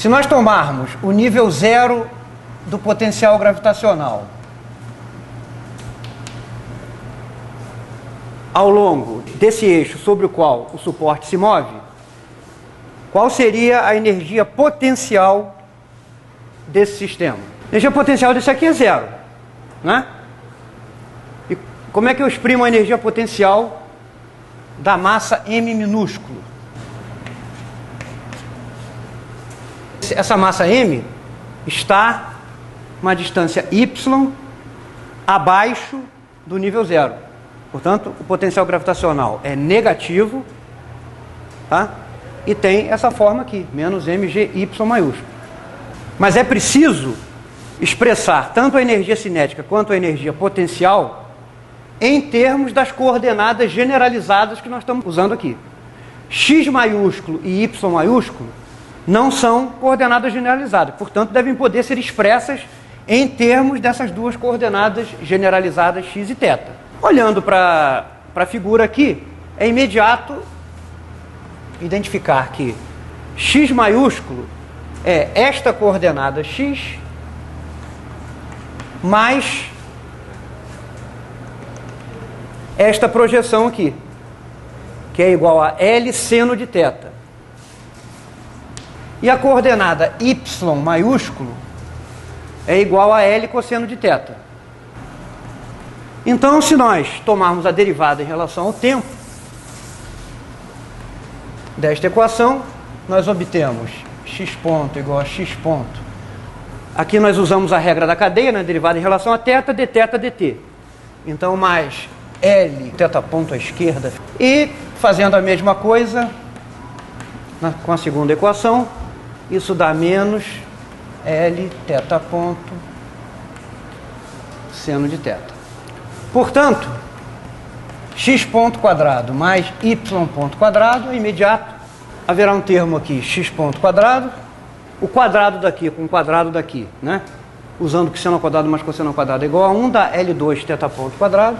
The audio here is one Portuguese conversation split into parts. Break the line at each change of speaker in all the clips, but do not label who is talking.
Se nós tomarmos o nível zero do potencial gravitacional ao longo desse eixo sobre o qual o suporte se move, qual seria a energia potencial desse sistema? A energia potencial desse aqui é zero, né? E como é que eu exprimo a energia potencial da massa m minúsculo? Essa massa m está uma distância y abaixo do nível zero. Portanto, o potencial gravitacional é negativo, tá? E tem essa forma aqui, menos mgy maiúsculo. Mas é preciso expressar tanto a energia cinética quanto a energia potencial em termos das coordenadas generalizadas que nós estamos usando aqui. X maiúsculo e y maiúsculo não são coordenadas generalizadas, portanto, devem poder ser expressas em termos dessas duas coordenadas generalizadas x e θ. Olhando para a figura aqui, é imediato identificar que x maiúsculo é esta coordenada x mais esta projeção aqui, que é igual a L seno de θ. E a coordenada y maiúsculo é igual a L cosseno de θ. Então, se nós tomarmos a derivada em relação ao tempo desta equação, nós obtemos x ponto igual a x ponto. Aqui nós usamos a regra da cadeia, né? Derivada em relação a θ, dθ, dt. Então, mais L θ ponto à esquerda. E, fazendo a mesma coisa com a segunda equação, isso dá menos L θ ponto seno de θ. Portanto, x ponto quadrado mais y ponto quadrado é imediato. Haverá um termo aqui, x ponto quadrado, o quadrado daqui com o quadrado daqui, né? Usando cosseno ao quadrado mais cosseno ao quadrado é igual a 1, dá L2 θ ponto quadrado.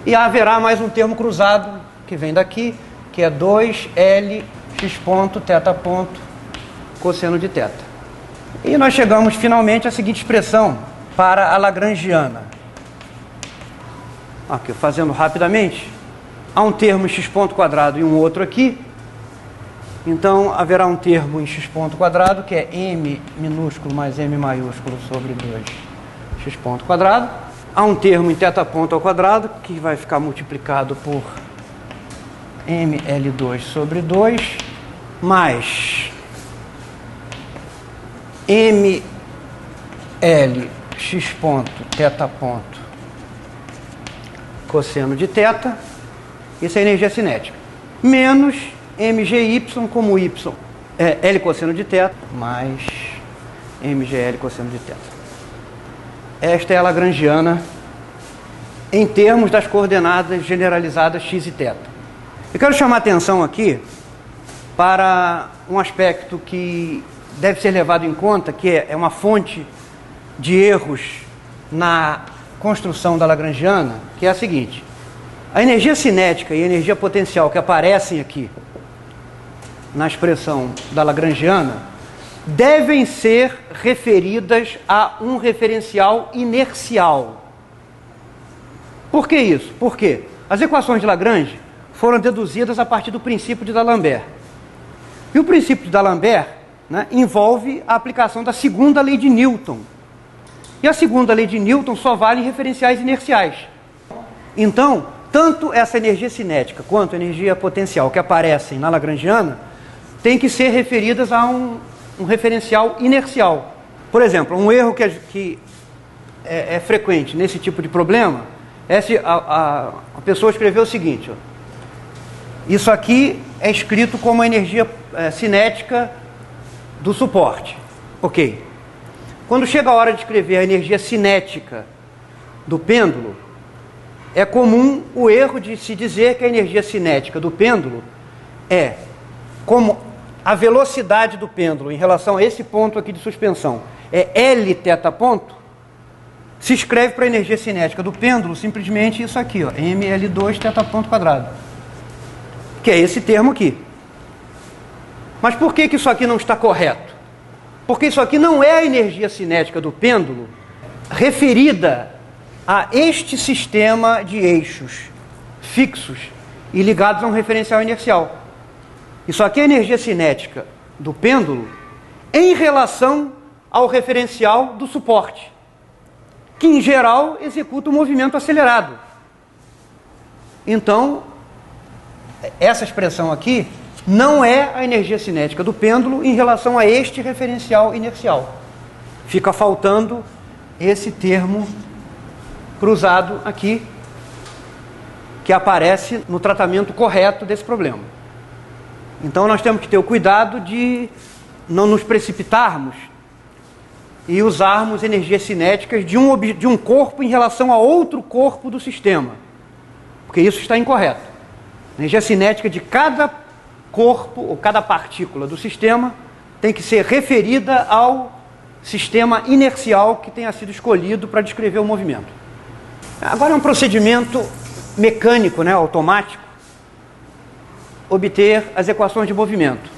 E haverá mais um termo cruzado que vem daqui, que é 2L x ponto θ ponto cosseno de θ. E nós chegamos finalmente à seguinte expressão para a lagrangiana. Aqui, fazendo rapidamente, há um termo em x ponto quadrado e um outro aqui. Então, haverá um termo em x ponto quadrado, que é m minúsculo mais m maiúsculo sobre 2x ponto quadrado. Há um termo em θ ponto ao quadrado, que vai ficar multiplicado por ml2 sobre 2, mais ml x ponto θ ponto cosseno de θ, isso é energia cinética, menos mgy, como y é L cosseno de θ, mais mgl cosseno de θ. Esta é a lagrangiana em termos das coordenadas generalizadas x e θ. Eu quero chamar a atenção aqui para um aspecto que deve ser levado em conta, que é uma fonte de erros na construção da lagrangiana, que é a seguinte: a energia cinética e a energia potencial que aparecem aqui na expressão da lagrangiana devem ser referidas a um referencial inercial. Por que isso? Porque as equações de Lagrange foram deduzidas a partir do princípio de D'Alembert. E o princípio de D'Alembert, né, envolve a aplicação da segunda lei de Newton. E a segunda lei de Newton só vale em referenciais inerciais. Então, tanto essa energia cinética quanto a energia potencial que aparecem na lagrangiana têm que ser referidas a um referencial inercial. Por exemplo, um erro que é frequente nesse tipo de problema é se a pessoa escreveu o seguinte: ó, isso aqui é escrito como a energia cinética do suporte. Ok. Quando chega a hora de escrever a energia cinética do pêndulo, é comum o erro de se dizer que a energia cinética do pêndulo é como a velocidade do pêndulo em relação a esse ponto aqui de suspensão é L θ ponto, se escreve para a energia cinética do pêndulo simplesmente isso aqui, ó, ml2 θ ponto quadrado, que é esse termo aqui. Mas por que isso aqui não está correto? Porque isso aqui não é a energia cinética do pêndulo referida a este sistema de eixos fixos e ligados a um referencial inercial. Isso aqui é a energia cinética do pêndulo em relação ao referencial do suporte, que em geral executa um movimento acelerado. Então, essa expressão aqui não é a energia cinética do pêndulo em relação a este referencial inercial. Fica faltando esse termo cruzado aqui, que aparece no tratamento correto desse problema. Então nós temos que ter o cuidado de não nos precipitarmos e usarmos energias cinéticas de um corpo em relação a outro corpo do sistema, porque isso está incorreto. A energia cinética de cada corpo ou cada partícula do sistema tem que ser referida ao sistema inercial que tenha sido escolhido para descrever o movimento. Agora é um procedimento mecânico, né, automático, obter as equações de movimento.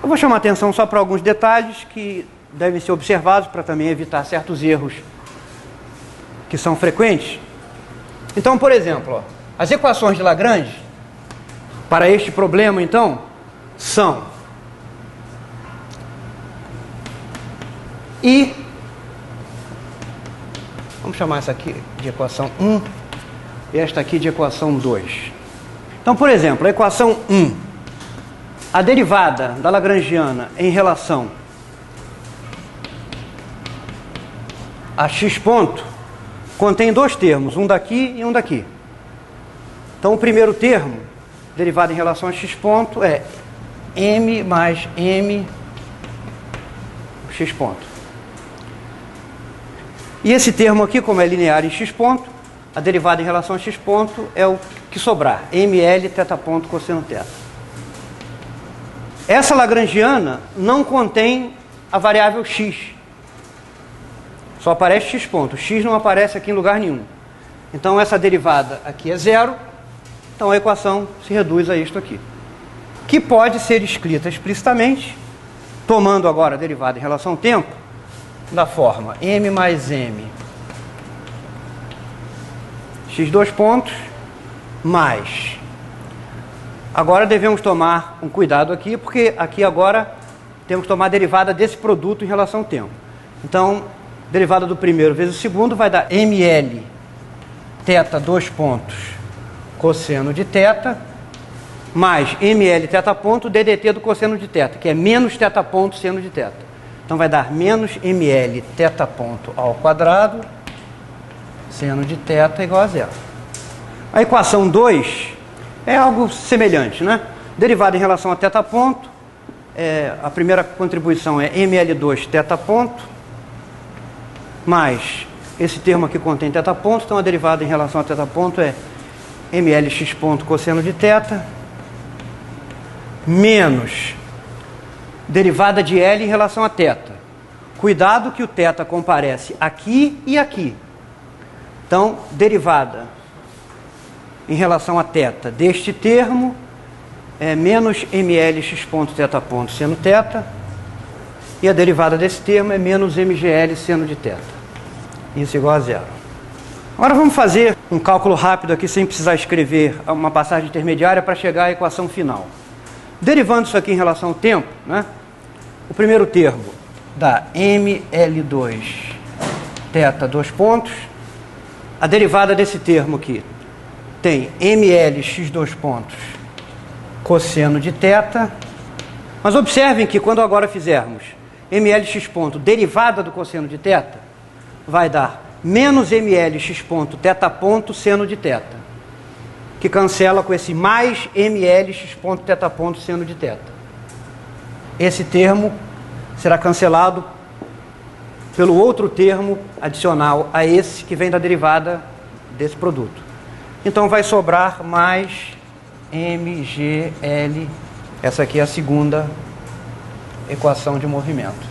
Eu vou chamar a atenção só para alguns detalhes que devem ser observados para também evitar certos erros que são frequentes. Então, por exemplo, ó, as equações de Lagrange para este problema, então, são I, vamos chamar essa aqui de equação 1 e esta aqui de equação 2. Então, por exemplo, a equação 1, a derivada da lagrangiana em relação a x ponto contém dois termos, um daqui e um daqui. Então, o primeiro termo, derivado em relação a x ponto, é m mais m x ponto. E esse termo aqui, como é linear em x ponto, a derivada em relação a x ponto é o que sobrar, ml θ ponto cosseno θ. Essa lagrangiana não contém a variável x. Só aparece x ponto. X não aparece aqui em lugar nenhum. Então essa derivada aqui é zero. Então a equação se reduz a isto aqui, que pode ser escrita explicitamente, tomando agora a derivada em relação ao tempo, da forma m mais m x dois pontos mais. Agora devemos tomar um cuidado aqui, porque aqui agora temos que tomar a derivada desse produto em relação ao tempo. Então, derivada do primeiro vezes o segundo vai dar ml θ dois pontos cosseno de θ mais ml θ ponto ddt do cosseno de θ, que é menos θ ponto seno de θ. Então vai dar menos ml θ ponto ao quadrado seno de θ igual a zero. A equação 2 é algo semelhante, né? Derivada em relação a θ ponto, a primeira contribuição é ml2 θ ponto, mais esse termo aqui contém θ ponto, então a derivada em relação a θ ponto é mlx ponto cosseno de θ, menos derivada de L em relação a θ. Cuidado que o θ comparece aqui e aqui. Então, derivada em relação a θ deste termo é menos mlx ponto θ ponto seno θ, e a derivada desse termo é menos mgl seno de θ. Isso igual a zero. Agora vamos fazer um cálculo rápido aqui, sem precisar escrever uma passagem intermediária para chegar à equação final. Derivando isso aqui em relação ao tempo, né? O primeiro termo dá ml2 θ dois pontos. A derivada desse termo aqui tem ml x dois pontos cosseno de θ. Mas observem que quando agora fizermos mlx ponto derivada do cosseno de θ, vai dar menos mlx ponto θ ponto seno de θ, que cancela com esse mais mlx ponto θ ponto seno de θ. Esse termo será cancelado pelo outro termo adicional a esse que vem da derivada desse produto. Então vai sobrar mais mgl, essa aqui é a segunda equação de movimento.